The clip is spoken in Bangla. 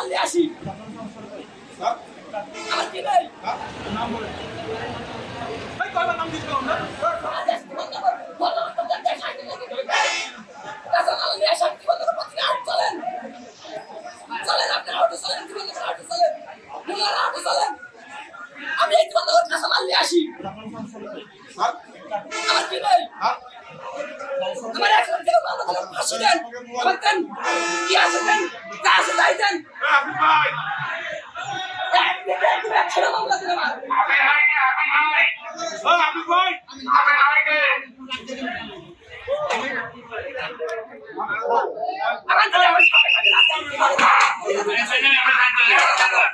মারলে আসি আমার কি নাই নাম বলে ভাই কয়বার নাম দিয়েছিল আমরা আমি এই তোমার কাছে মারলে আসি আমার কি নাই আমার এখন কেউ আমাদের ফাঁসি দেন বলতেন কি আছে দেন তা আছে তাই দেন একশো মামলা দিলাম আমার সাথে